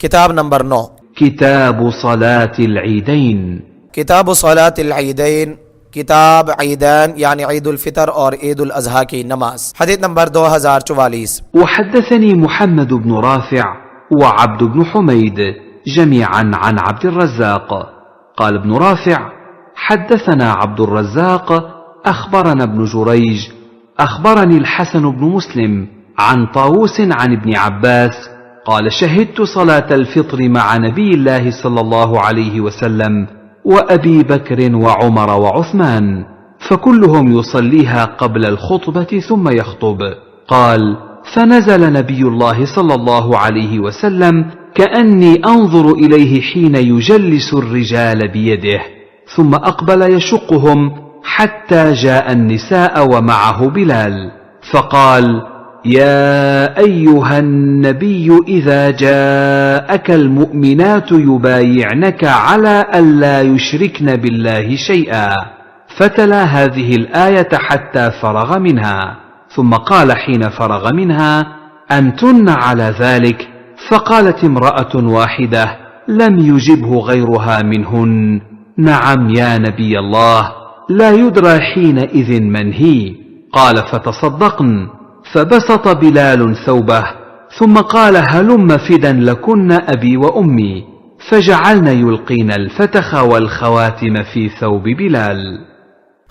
کتاب نمبر 9 كتاب صلاة العيدين. کتاب صلاۃ العیدین، کتاب عیدین یعنی عید الفطر اور عید الاضحیٰ کی نماز۔ حدیث نمبر 2044۔ وحدثني محمد بن رافع وعبد بن حميد جميعا عن عبد الرزاق قال ابن رافع حدثنا عبد الرزاق أخبرنا ابن جريج أخبرني الحسن بن مسلم عن طاووس عن ابن عباس قال شهدت صلاة الفطر مع نبي الله صلى الله عليه وسلم وأبي بكر وعمر وعثمان فكلهم يصليها قبل الخطبة ثم يخطب. قال فنزل نبي الله صلى الله عليه وسلم كأني أنظر إليه حين يجلس الرجال بيده ثم أقبل يشقهم حتى جاء النساء ومعه بلال فقال يا أيها النبي إذا جاءك المؤمنات يبايعنك على ألا يشركن بالله شيئا فتلا هذه الآية حتى فرغ منها ثم قال حين فرغ منها أنتن على ذلك فقالت امرأة واحدة لم يجبه غيرها منهن نعم يا نبي الله لا يدرى حينئذ من هي. قال فتصدقن فبسط بلال ثوبه ثم قال هلم فدا لكن أبي وأمي فجعلن يلقين الفتخ والخواتم في ثوب بلال.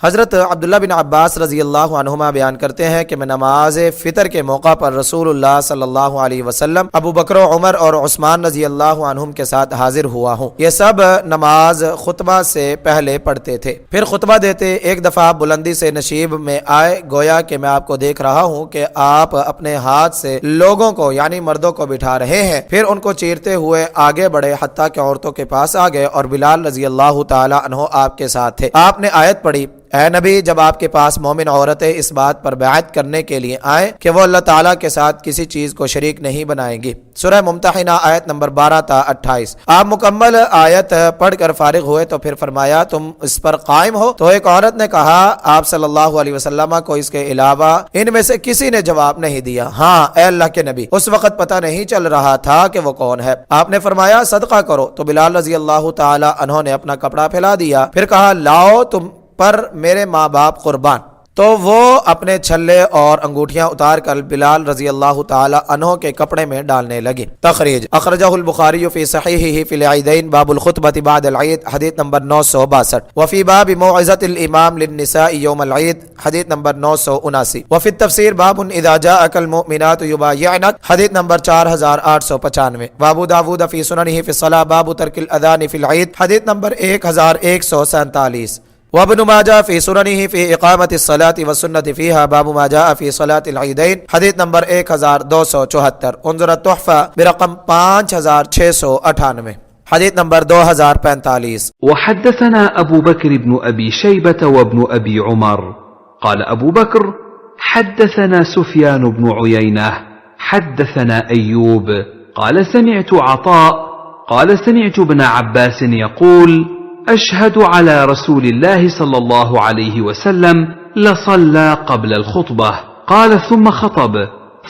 حضرت عبداللہ بن عباس رضی اللہ عنہما بیان کرتے ہیں کہ میں نماز فطر کے موقع پر رسول اللہ صلی اللہ علیہ وسلم، ابو بکر و عمر اور عثمان رضی اللہ عنہم کے ساتھ حاضر ہوا ہوں۔ یہ سب نماز خطبہ سے پہلے پڑھتے تھے، پھر خطبہ دیتے ایک دفعہ بلندی سے نشیب میں آئے، گویا کہ میں آپ کو دیکھ رہا ہوں کہ آپ اپنے ہاتھ سے لوگوں کو یعنی مردوں کو بٹھا رہے ہیں، پھر ان کو چیرتے ہوئے آگے بڑھے حتیٰ کہ عورتوں کے پاس آ گئے اور بلال رضی اللہ تعالی عنہ آپ کے ساتھ تھے۔ آپ نے آیت پڑھی، اے نبی جب آپ کے پاس مومن عورتیں اس بات پر بیعت کرنے کے لیے آئیں کہ وہ اللہ تعالیٰ کے ساتھ کسی چیز کو شریک نہیں بنائیں گی، سورہ ممتحنہ آیت نمبر 12 تا 28۔ آپ مکمل آیت پڑھ کر فارغ ہوئے تو پھر فرمایا تم اس پر قائم ہو؟ تو ایک عورت نے کہا آپ صلی اللہ علیہ وسلم کو اس کے علاوہ ان میں سے کسی نے جواب نہیں دیا۔ ہاں اے اللہ کے نبی، اس وقت پتہ نہیں چل رہا تھا کہ وہ کون ہے۔ آپ نے فرمایا صدقہ کرو، تو بلال رضی اللہ تعالی عنہ نے اپنا کپڑا پھیلا دیا، پھر کہا لاؤ تم پر میرے ماں باپ قربان، تو وہ اپنے چھلے اور انگوٹھیاں اتار کر بلال رضی اللہ تعالی عنہ کے کپڑے میں ڈالنے لگی۔ تخریج اخرجہ البخاری فی صحیحہ فی العیدین باب الخطبۃ بعد العید حدیث نمبر 962، وفی باب موعظۃ الامام للنساء یوم العید حدیث نمبر 979، وفی التفسیر باب اذا جاءک المؤمنات یبایعنک حدیث نمبر 4895، وابو داود فی سننہ فی الصلاۃ باب ترک الاذان فی العید حدیث نمبر 1147، وابن ماجہ فی سننہ فی اقامت الصلاة والسنة فیہا باب ما جاء فی صلاة العیدین حدیث نمبر 1274، انظر التحفہ برقم 5698، حدیث نمبر 2045۔ وحدثنا أبو بكر بن أبي شيبة وابن أبي عمر قال أبو بكر حدثنا سفيان بن عيينة حدثنا أيوب قال سمعت عطاء قال سمعت ابن عباس يقول أشهد على رسول الله صلى الله عليه وسلم لصلى قبل الخطبة قال ثم خطب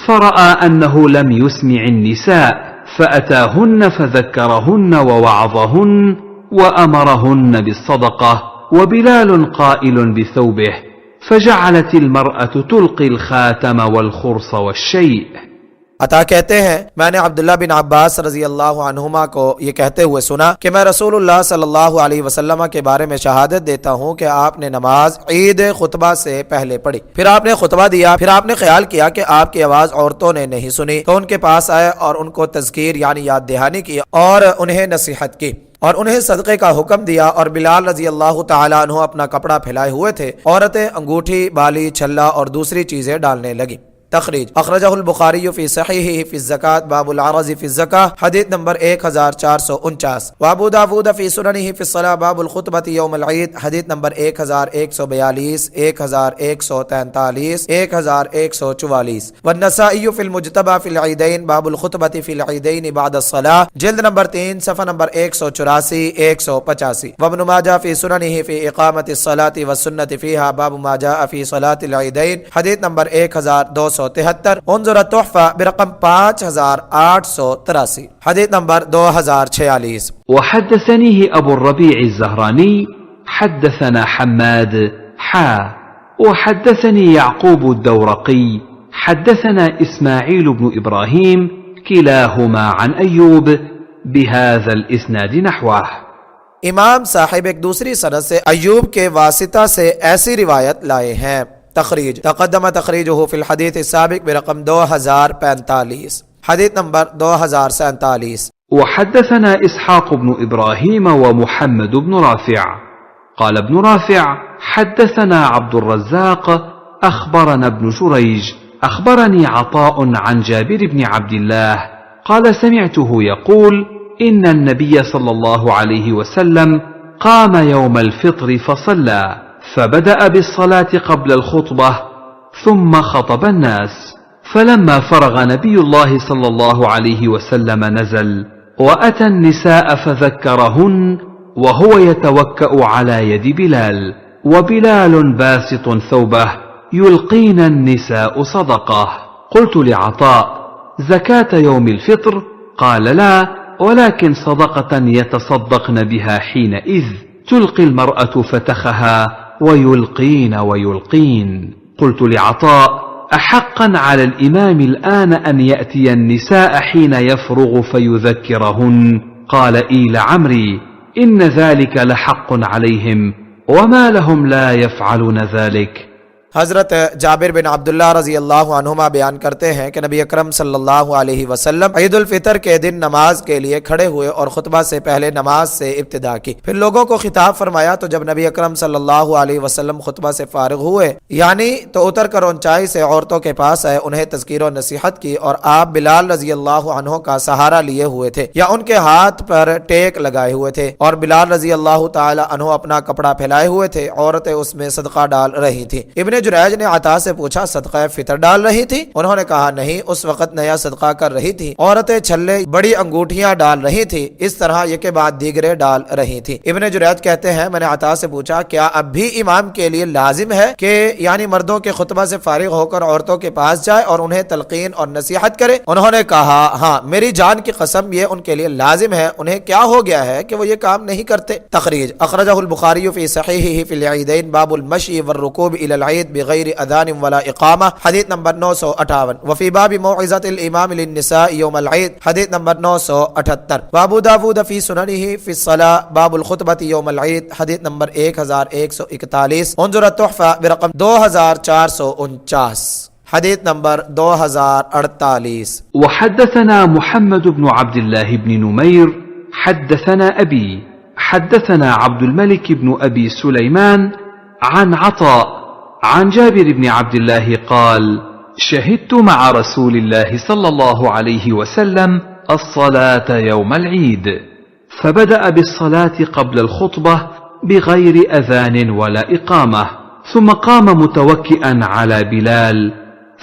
فرأى أنه لم يسمع النساء فأتاهن فذكرهن ووعظهن وأمرهن بالصدقة وبلال قائل بثوبه فجعلت المرأة تلقي الخاتم والخرص والشيء۔ عطا کہتے ہیں میں نے عبداللہ بن عباس رضی اللہ عنہما کو یہ کہتے ہوئے سنا کہ میں رسول اللہ صلی اللہ علیہ وسلم کے بارے میں شہادت دیتا ہوں کہ آپ نے نماز عید خطبہ سے پہلے پڑھی، پھر آپ نے خطبہ دیا، پھر آپ نے خیال کیا کہ آپ کی آواز عورتوں نے نہیں سنی تو ان کے پاس آئے اور ان کو تذکیر یعنی یاد دہانی کی اور انہیں نصیحت کی اور انہیں صدقے کا حکم دیا، اور بلال رضی اللہ تعالیٰ عنہ اپنا کپڑا پھیلائے ہوئے تھے، عورتیں انگوٹھی، بالی، چھلا اور دوسری چیزیں ڈالنے لگی۔ تخریج اخرجہ البخاری فی صحیحہ فی الزکاة باب العرض فی الزکاة حدیث نمبر 1449، وابو داود فی سننہ فی الصلاة باب الخطبۃ یوم العید حدیث نمبر 1142، 1143، 1144، والنسائی فی المجتبى فی العیدین باب الخطبۃ فی العیدین بعد الصلاة جلد نمبر 3 صفحہ نمبر 184، 185، وابن ماجہ فی سننہ فی اقامت الصلاة والسنة فیہا باب ما جاء فی صلاة العیدین حدیث نمبر 1200 673, انظر تحفہ برقم 5883. حدیث نمبر 2046. وحدثنيه أبو الربيع الزهراني حدثنا حماد وحدثني يعقوب الدورقي حدثنا إسماعيل بن إبراهيم كلاهما عن أيوب بهذا الإسناد نحوه. امام صاحب ایک دوسری سند سے ایوب کے واسطہ سے ایسی روایت لائے ہیں. تخریج تقدم تخریجہ فی الحدیث السابق برقم 2045. حدیث نمبر 2047. وحدثنا إسحاق بن إبراهيم ومحمد بن رافع قال ابن رافع حدثنا عبد الرزاق أخبرنا ابن جريج أخبرني عطاء عن جابر بن عبد الله قال سمعته يقول إن النبي صلى الله عليه وسلم قام يوم الفطر فصلى فبدأ بالصلاة قبل الخطبة ثم خطب الناس فلما فرغ نبي الله صلى الله عليه وسلم نزل وأتى النساء فذكرهن وهو يتوكأ على يد بلال وبلال باسط ثوبه يلقين النساء صدقة. قلت لعطاء زكاة يوم الفطر؟ قال لا ولكن صدقة يتصدقن بها حينئذ تلقي المرأة فتخها ويلقين. قلت لعطاء أحقا على الإمام الآن أن يأتي النساء حين يفرغ فيذكرهن؟ قال إي لعمري إن ذلك لحق عليهم وما لهم لا يفعلون ذلك. حضرت جابر بن عبداللہ رضی اللہ عنہما بیان کرتے ہیں کہ نبی اکرم صلی اللہ علیہ وسلم عید الفطر کے دن نماز کے لیے کھڑے ہوئے اور خطبہ سے پہلے نماز سے ابتدا کی. پھر لوگوں کو خطاب فرمایا تو جب نبی اکرم صلی اللہ علیہ وسلم خطبہ سے فارغ ہوئے یعنی تو اتر کر اونچائی سے عورتوں کے پاس آئے, انہیں تذکیر و نصیحت کی اور آپ بلال رضی اللہ عنہ کا سہارا لیے ہوئے تھے یا ان کے ہاتھ پر ٹیک لگائے ہوئے تھے اور بلال رضی اللہ تعالی عنہ اپنا کپڑا پھیلائے ہوئے تھے. عورتیں اس میں صدقہ ڈال رہی تھی. ابن جریج نے عطا سے پوچھا صدقہ فطر ڈال رہی تھی؟ انہوں نے کہا نہیں, اس وقت نیا صدقہ کر رہی تھی. عورتیں چھلے بڑی انگوٹھیاں ڈال رہی تھی, اس طرح یہ کے بعد دیگرے ڈال رہی تھی. ابن جریج کہتے ہیں میں نے عطا سے پوچھا کیا اب بھی امام کے لیے لازم ہے کہ یعنی مردوں کے خطبہ سے فارغ ہو کر عورتوں کے پاس جائے اور انہیں تلقین اور نصیحت کرے؟ انہوں نے کہا ہاں, میری جان کی قسم یہ ان کے لیے لازم ہے. انہیں کیا ہو گیا ہے کہ وہ یہ کام نہیں کرتے؟ تخریج اخرجہ البخاری فی صحیحہ فی العیدین باب المشی والرکوب الی العید بغیر اذان ولا اقامہ. حدیث نمبر 958. وفی باب موعظۃ الامام للنساء یوم العید. حدیث نمبر 978. وابو داود فی سننہ فی الصلاۃ باب الخطبۃ یوم العید. حدیث نمبر 1141. انظر التحفہ برقم 2449. حدیث نمبر 2048. وحدثنا محمد بن عبد الله بن نمير حدثنا أبي حدثنا عبد الملك بن أبي سليمان عن عطاء عن جابر بن عبد الله قال شهدت مع رسول الله صلى الله عليه وسلم الصلاة يوم العيد فبدأ بالصلاة قبل الخطبة بغير أذان ولا إقامة ثم قام متوكئا على بلال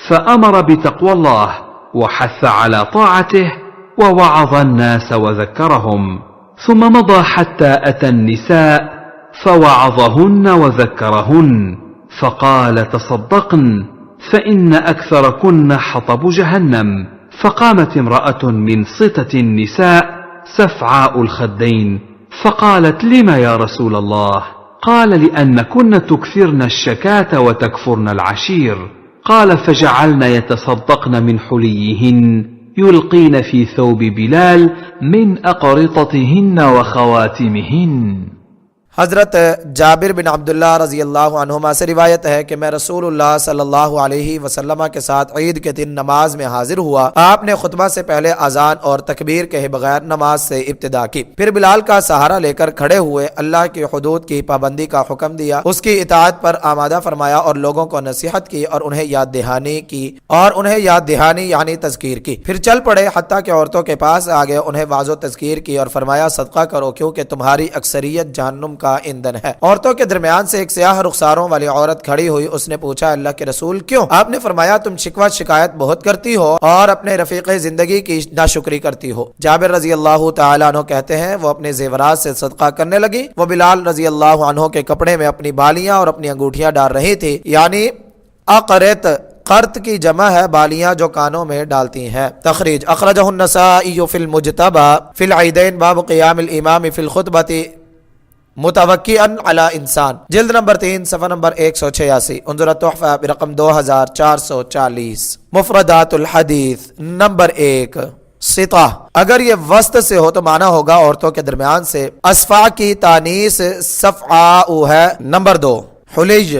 فأمر بتقوى الله وحث على طاعته ووعظ الناس وذكرهم ثم مضى حتى أتى النساء فوعظهن وذكرهن فقال تصدقن فإن أكثركن حطب جهنم. فقامت امرأة من صتة النساء سفعاء الخدين فقالت لم يا رسول الله؟ قال لأنكن تكثرن الشكاة وتكفرن العشير. قال فجعلن يتصدقن من حليهن يلقين في ثوب بلال من أقرطتهن وخواتمهن. حضرت جابر بن عبداللہ رضی اللہ عنہما سے روایت ہے کہ میں رسول اللہ صلی اللہ علیہ وسلم کے ساتھ عید کے دن نماز میں حاضر ہوا. آپ نے خطبہ سے پہلے اذان اور تکبیر کہے بغیر نماز سے ابتدا کی. پھر بلال کا سہارا لے کر کھڑے ہوئے, اللہ کی حدود کی پابندی کا حکم دیا, اس کی اطاعت پر آمادہ فرمایا اور لوگوں کو نصیحت کی اور انہیں یاد دہانی یعنی تذکیر کی. پھر چل پڑے حتیٰ کہ عورتوں کے پاس آ گئے, انہیں واضح تذکیر کی اور فرمایا صدقہ کرو کیونکہ تمہاری اکثریت جہنم کا ایندھن ہے. عورتوں کے درمیان سے ایک سیاہ رخساروں والی عورت کھڑی ہوئی. اس نے پوچھا اللہ کے رسول کیوں؟ آپ نے فرمایا تم شکوہ شکایت بہت کرتی ہو اور اپنے رفیق زندگی کی ناشکری کرتی ہو. جابر رضی اللہ تعالیٰ عنہ کہتے ہیں وہ اپنے زیورات سے صدقہ کرنے لگی. وہ بلال رضی اللہ عنہ کے کپڑے میں اپنی بالیاں اور اپنی انگوٹھیاں ڈال رہی تھی, یعنی اقرت قرط کی جمع ہے بالیاں جو کانوں میں ڈالتی ہیں۔ تخریج اخرجہ النسائی فی المجتبی فی العیدین باب قیام الامام فی الخطبۃ متوکئا علی انسان، جلد نمبر 3 صفحہ نمبر 186، انظر التحفہ برقم 2440۔ مفردات الحدیث نمبر 1، سطح اگر یہ وسط سے ہو تو معنی ہوگا عورتوں کے درمیان سے، اسفع کی تانیث صفعاء ہے۔ نمبر 2، حلیج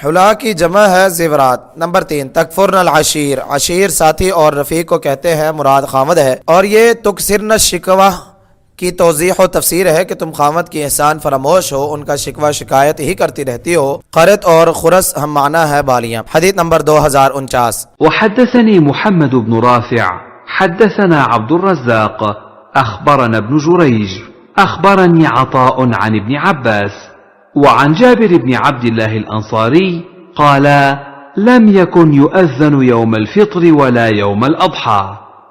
حلا کی جمع ہے زیورات۔ نمبر 3، تکفرن العشیر، عشیر ساتھی اور رفیق کو کہتے ہیں، مراد خامد ہے، اور یہ تکسرن الشکوہ کی توضیح و تفسیر ہے کہ تم خامد کی احسان فراموش ہو، ان کا شکوہ شکایت ہی کرتی رہتی ہو۔ قرط اور خرس ہم معنی ہے بالیاں۔ حدیث نمبر 2049۔ وحدثني محمد بن رافع حدثنا عبد الرزاق أخبرنا ابن جريج أخبرني عطاء عن ابن عباس وعن جابر بن عبد الله الأنصاري قال لم يكن يؤذن يوم الفطر ولا يوم الأضحى،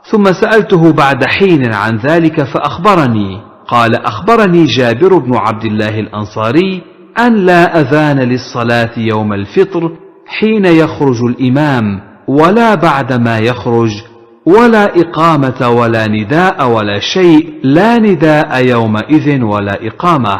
ثم سألته بعد حين عن ذلك فأخبرني قال أخبرني جابر بن عبد الله الأنصاري أن لا أذان للصلاة يوم الفطر حين يخرج الإمام ولا بعدما يخرج، ولا إقامة ولا نداء ولا شيء، لا نداء يومئذ ولا إقامة۔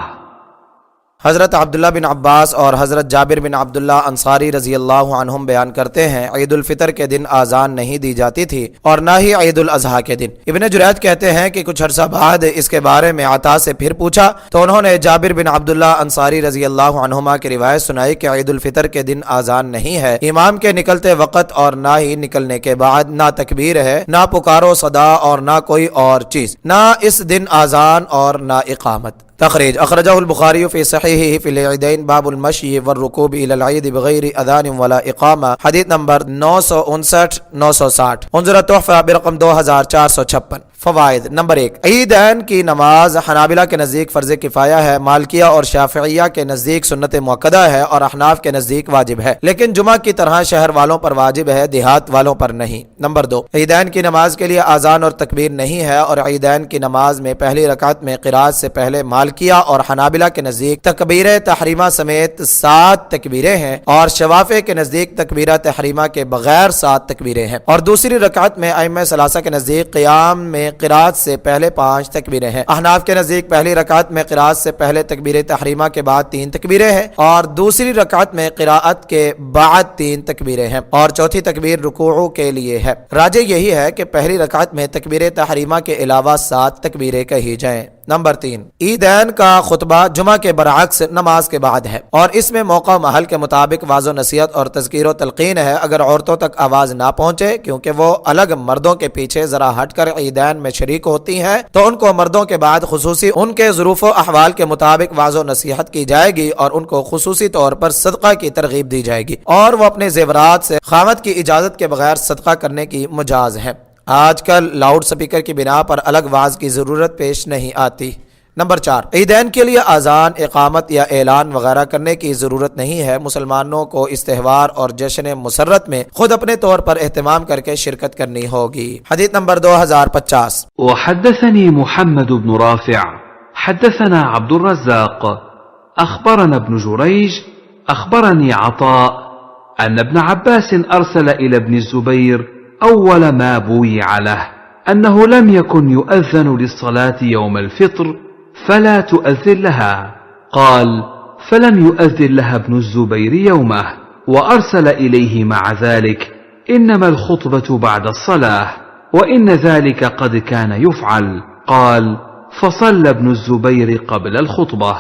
حضرت عبداللہ بن عباس اور حضرت جابر بن عبداللہ انصاری رضی اللہ عنہم بیان کرتے ہیں عید الفطر کے دن آذان نہیں دی جاتی تھی اور نہ ہی عید الاضحیٰ کے دن۔ ابن جریج کہتے ہیں کہ کچھ عرصہ بعد اس کے بارے میں عطا سے پھر پوچھا تو انہوں نے جابر بن عبداللہ انصاری رضی اللہ عنہما کی روایت سنائی کہ عید الفطر کے دن آذان نہیں ہے، امام کے نکلتے وقت اور نہ ہی نکلنے کے بعد، نہ تکبیر ہے، نہ پکارو صدا اور نہ کوئی اور چیز، نہ اس دن آذان اور نہ اقامت۔ تخریج اخرجہ البخاری فی صحیحہ فی العیدین باب المشی والرکوب الی العید بغیر اذان ولا اقامہ، حدیث نمبر 959 960، انظر التحفہ برقم 2456۔ فوائد نمبر 1، عیدین کی نماز حنابلہ کے نزدیک فرض کفایہ ہے، مالکیہ اور شافعیہ کے نزدیک سنت مؤکدہ ہے اور احناف کے نزدیک واجب ہے، لیکن جمعہ کی طرح شہر والوں پر واجب ہے، دیہات والوں پر نہیں۔ نمبر 2، عیدین کی نماز کے لیے آذان اور تکبیر نہیں ہے اور عیدین کی نماز میں پہلی رکعت میں قرات سے پہلے مالکیہ اور حنابلہ کے نزدیک تکبیر تحریمہ سمیت 7 تکبیریں ہیں اور شوافع کے نزدیک تکبیرہ تحریمہ کے بغیر 7 تکبیریں ہیں، اور دوسری رکعت میں ائمہ ثلاثہ کے نزدیک قیام میں قرات سے پہلے 5 تکبیریں ہیں۔ احناف کے نزدیک پہلی رکعت میں قرات سے پہلے تکبیر تحریمہ کے بعد 3 تکبیریں ہیں اور دوسری رکعت میں قراءت کے بعد 3 تکبیریں ہیں اور چوتھی تکبیر رکوع کے لیے ہے۔ راجح یہی ہے کہ پہلی رکعت میں تکبیر تحریمہ کے علاوہ 7 تکبیریں کہی جائیں۔ نمبر 3، عیدین کا خطبہ جمعہ کے برعکس نماز کے بعد ہے اور اس میں موقع و محل کے مطابق واضح و نصیحت اور تذکیر و تلقین ہے۔ اگر عورتوں تک آواز نہ پہنچے کیونکہ وہ الگ مردوں کے پیچھے ذرا ہٹ کر عیدین میں شریک ہوتی ہیں تو ان کو مردوں کے بعد خصوصی ان کے ظروف و احوال کے مطابق واضح و نصیحت کی جائے گی اور ان کو خصوصی طور پر صدقہ کی ترغیب دی جائے گی اور وہ اپنے زیورات سے خامد کی اجازت کے بغیر صدقہ کرنے کی مجاز ہیں۔ آج کل لاؤڈ سپیکر کی بنا پر الگ واز کی ضرورت پیش نہیں آتی۔ نمبر 4، عیدین کے لیے اذان، اقامت یا اعلان وغیرہ کرنے کی ضرورت نہیں ہے۔ مسلمانوں کو اس تہوار اور جشن مسرت میں خود اپنے طور پر اہتمام کر کے شرکت کرنی ہوگی۔ حدیث نمبر 2050۔ وحدثني محمد بن رافع حدثنا عبد الرزاق أخبرنا ابن جريج أخبرني عطاء أن ابن عباس أرسل إلى ابن الزبير أول ما بويع له أنه لم يكن يؤذن للصلاة يوم الفطر فلا تؤذن لها، قال فلم يؤذن لها ابن الزبير يومه، وأرسل إليه مع ذلك إنما الخطبة بعد الصلاة وإن ذلك قد كان يفعل، قال فصلى ابن الزبير قبل الخطبة۔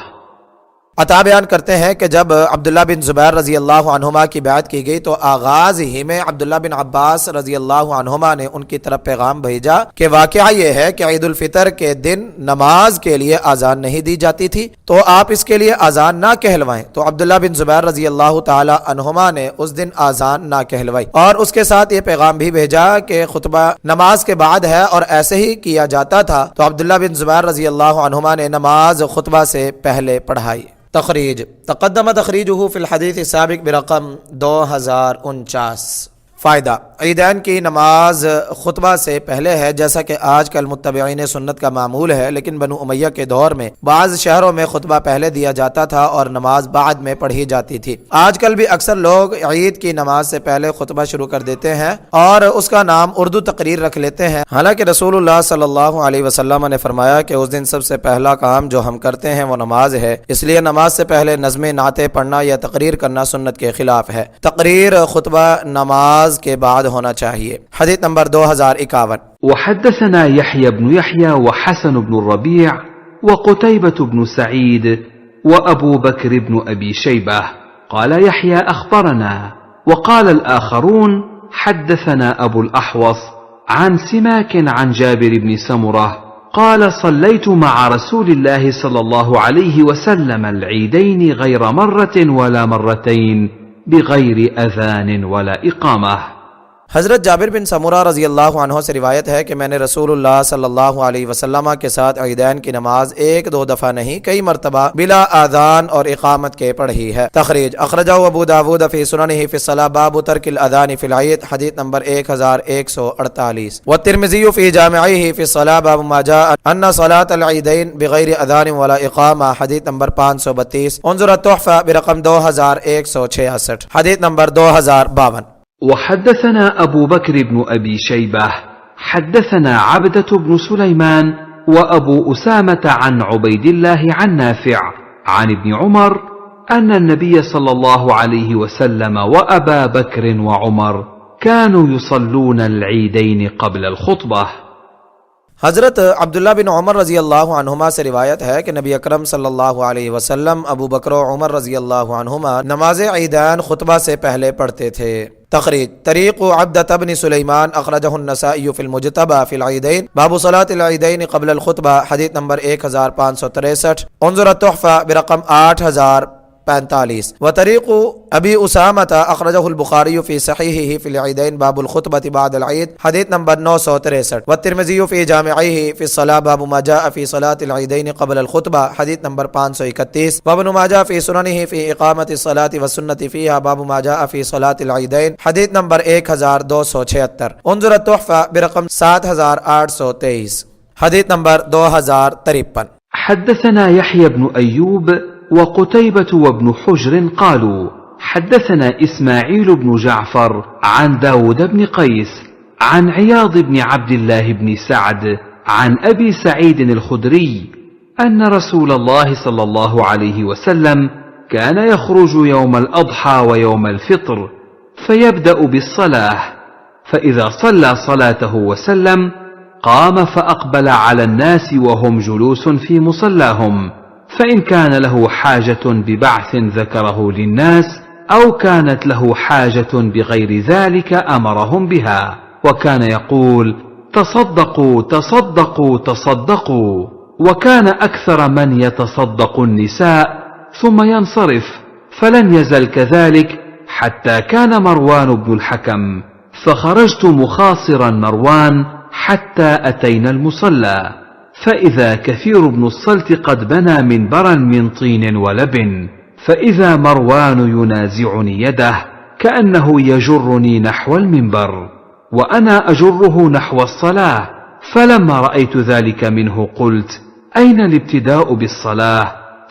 عطا بیان کرتے ہیں کہ جب عبداللہ بن زبیر رضی اللہ عنہما کی بیعت کی گئی تو آغاز ہی میں عبداللہ بن عباس رضی اللہ عنہما نے ان کی طرف پیغام بھیجا کہ واقعہ یہ ہے کہ عید الفطر کے دن نماز کے لیے اذان نہیں دی جاتی تھی تو آپ اس کے لیے اذان نہ کہلوائیں، تو عبداللہ بن زبیر رضی اللہ تعالی عنہما نے اس دن اذان نہ کہلوائی اور اس کے ساتھ یہ پیغام بھی بھیجا کہ خطبہ نماز کے بعد ہے اور ایسے ہی کیا جاتا تھا، تو عبداللہ بن زبیر رضی اللہ عنہما نے نماز خطبہ سے پہلے پڑھائی۔ تخریج تقدم تخریجہ فی الحدیث السابق برقم 2049۔ فائدہ عیدین کی نماز خطبہ سے پہلے ہے، جیسا کہ آج کل متبعین سنت کا معمول ہے، لیکن بنو امیہ کے دور میں بعض شہروں میں خطبہ پہلے دیا جاتا تھا اور نماز بعد میں پڑھی جاتی تھی۔ آج کل بھی اکثر لوگ عید کی نماز سے پہلے خطبہ شروع کر دیتے ہیں اور اس کا نام اردو تقریر رکھ لیتے ہیں، حالانکہ رسول اللہ صلی اللہ علیہ وسلم نے فرمایا کہ اس دن سب سے پہلا کام جو ہم کرتے ہیں وہ نماز ہے، اس لیے نماز سے پہلے نظمیں نعتیں پڑھنا یا تقریر کرنا سنت کے خلاف ہے۔ تقریر خطبہ نماز کے بعد ہونا چاہیے۔ حدیث نمبر 2051۔ وحدثنا يحيى بن يحيى وحسن بن الربيع وقتيبة بن سعيد وأبو بكر بن أبي شيبة قال يحيى أخبرنا وقال الآخرون حدثنا أبو الأحوص عن سماك عن جابر بن سمرة قال صليت مع رسول الله صلى الله عليه وسلم العيدين غير مرة ولا مرتين بغير أذان ولا إقامة۔ حضرت جابر بن سمرہ رضی اللہ عنہ سے روایت ہے کہ میں نے رسول اللہ صلی اللہ علیہ وسلم کے ساتھ عیدین کی نماز ایک دو دفعہ نہیں کئی مرتبہ بلا آذان اور اقامت کے پڑھی ہے۔ تخریج اخرجہ ابو داود فی سننہ فی الصلاۃ باب ترک الاذان فی العید، حدیث نمبر 1148، والترمذی فی جامعہ فی الصلاۃ باب ما جاء ان صلاۃ العیدین بغیر اذان ولا اقامہ، حدیث نمبر 532، انظر التحفہ برقم 2166، حدیث نمبر 2052۔ وحدثنا أبو بكر بن أبي شيبة حدثنا عبدة بن سليمان وأبو أسامة عن عبيد الله عن نافع عن ابن عمر أن النبي صلى الله عليه وسلم وأبا بكر وعمر كانوا يصلون العيدين قبل الخطبة۔ حضرت عبداللہ بن عمر رضی اللہ عنہما سے روایت ہے کہ نبی اکرم صلی اللہ علیہ وسلم، ابو بکر و عمر رضی اللہ عنہما نماز عیدین خطبہ سے پہلے پڑھتے تھے۔ تخریج طریق عبدۃ بن سلیمان اخرجہ النسائی فی المجتبی فی العیدین باب صلاۃ العیدین قبل الخطبہ، حدیث نمبر 1563، انظر التحفہ برقم 8045، وطریق ابی اسامۃ اخرجہ البخاری فی صحیحہ فی العیدین باب الخطبۃ بعد العید، حدیث نمبر 963، والترمذی فی جامعہ فی الصلاۃ باب ما جاء فی صلاۃ العیدین قبل الخطبہ، حدیث نمبر 531، وابن ماجہ فی سننہ فی اقامۃ الصلاۃ والسنۃ فیہا باب ما جاء فی صلاۃ العیدین، حدیث نمبر 1276، انظر التحفہ برقم 7823، حدیث نمبر 2053۔ حدثنا يحيى بن أيوب وقتيبة وابن حجر قالوا حدثنا إسماعيل بن جعفر عن داود بن قيس عن عياض بن عبد الله بن سعد عن أبي سعيد الخدري أن رسول الله صلى الله عليه وسلم كان يخرج يوم الأضحى ويوم الفطر فيبدأ بالصلاة، فإذا صلى صلاته وسلم قام فأقبل على الناس وهم جلوس في مصلاهم، فإن كان له حاجة ببعث ذكره للناس أو كانت له حاجة بغير ذلك أمرهم بها، وكان يقول تصدقوا تصدقوا تصدقوا، وكان أكثر من يتصدق النساء ثم ينصرف، فلن يزل كذلك حتى كان مروان بن الحكم، فخرجت مخاصرا مروان حتى أتينا المصلى، فإذا كثير بن الصلت قد بنى منبرا من طين ولبن، فإذا مروان ينازعني يده كأنه يجرني نحو المنبر وأنا أجره نحو الصلاة، فلما رأيت ذلك منه قلت أين الابتداء بالصلاة؟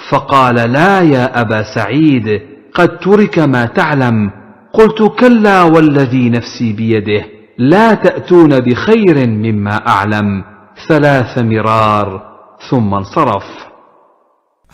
فقال لا يا أبا سعيد قد ترك ما تعلم، قلت كلا والذي نفسي بيده لا تأتون بخير مما أعلم، 3 مرار ثم انصرف۔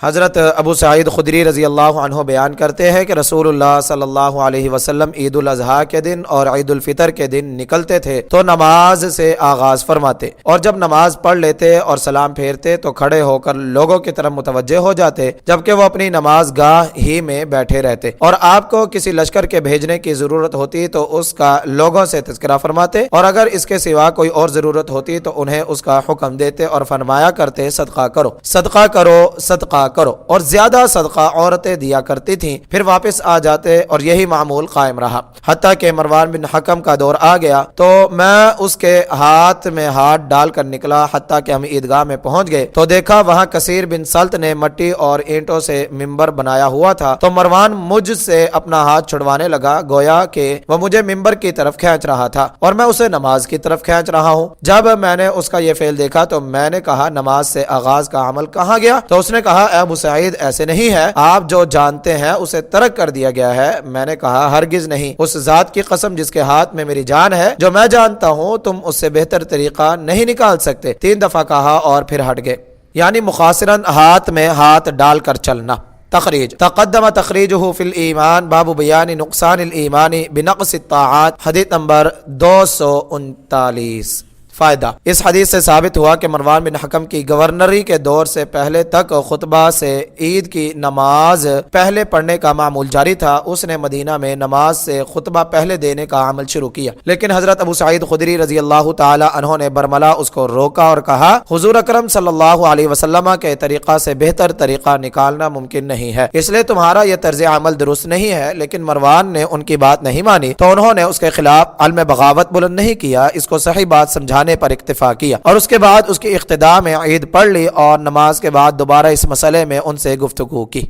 حضرت ابو سعید خدری رضی اللہ عنہ بیان کرتے ہیں کہ رسول اللہ صلی اللہ علیہ وسلم عید الاضحیٰ کے دن اور عید الفطر کے دن نکلتے تھے تو نماز سے آغاز فرماتے، اور جب نماز پڑھ لیتے اور سلام پھیرتے تو کھڑے ہو کر لوگوں کی طرف متوجہ ہو جاتے، جبکہ وہ اپنی نماز گاہ ہی میں بیٹھے رہتے، اور آپ کو کسی لشکر کے بھیجنے کی ضرورت ہوتی تو اس کا لوگوں سے تذکرہ فرماتے، اور اگر اس کے سوا کوئی اور ضرورت ہوتی تو انہیں اس کا حکم دیتے اور فرمایا کرتے صدقہ کرو صدقہ کرو صدقہ رہا کرو، اور زیادہ صدقہ عورتیں دیا کرتی تھیں، پھر واپس آ جاتے اور یہی معمول قائم رہا، حتیٰ کہ مروان بن حکم کا دور آ گیا تو میں اس کے ہاتھ میں ہاتھ ڈال کر نکلا، حتیٰ کہ ہم عیدگاہ میں پہنچ گئے تو دیکھا وہاں کثیر بن سلط نے مٹی اور اینٹوں سے ممبر بنایا ہوا تھا، تو مروان مجھ سے اپنا ہاتھ چھڑوانے لگا، گویا کہ وہ مجھے ممبر کی طرف کھینچ رہا تھا اور میں اسے نماز کی طرف کھینچ رہا ہوں۔ جب میں نے اس کا یہ فعل دیکھا تو میں نے کہا نماز سے آغاز کا عمل کہاں گیا؟ تو اس نے کہا اے ابو سعید ایسے نہیں ہے، آپ جو جانتے ہیں اسے ترک کر دیا گیا ہے۔ میں نے کہا ہرگز نہیں، اس ذات کی قسم جس کے ہاتھ میں میری جان ہے، جو میں جانتا ہوں تم اس سے بہتر طریقہ نہیں نکال سکتے۔ 3 دفعہ کہا اور پھر ہٹ گئے، یعنی مخاصراً ہاتھ میں ہاتھ ڈال کر چلنا۔ تخریج تقدم تخریجہ فی الایمان باب بیان نقصان الایمان بنقص الطاعات، حدیث نمبر 239۔ فائدہ، اس حدیث سے ثابت ہوا کہ مروان بن حکم کی گورنری کے دور سے پہلے تک خطبہ سے عید کی نماز پہلے پڑھنے کا معمول جاری تھا۔ اس نے مدینہ میں نماز سے خطبہ پہلے دینے کا عمل شروع کیا، لیکن حضرت ابو سعید خدری رضی اللہ تعالی عنہ نے برملا اس کو روکا اور کہا حضور اکرم صلی اللہ علیہ وسلم کے طریقہ سے بہتر طریقہ نکالنا ممکن نہیں ہے، اس لیے تمہارا یہ طرز عمل درست نہیں ہے۔ لیکن مروان نے ان کی بات نہیں مانی تو انہوں نے اس کے خلاف علم بغاوت بلند نہیں کیا، اس کو صحیح بات سمجھانے پر اکتفا کیا اور اس کے بعد اس کی اقتداء میں عید پڑھ لی اور نماز کے بعد دوبارہ اس مسئلے میں ان سے گفتگو کی۔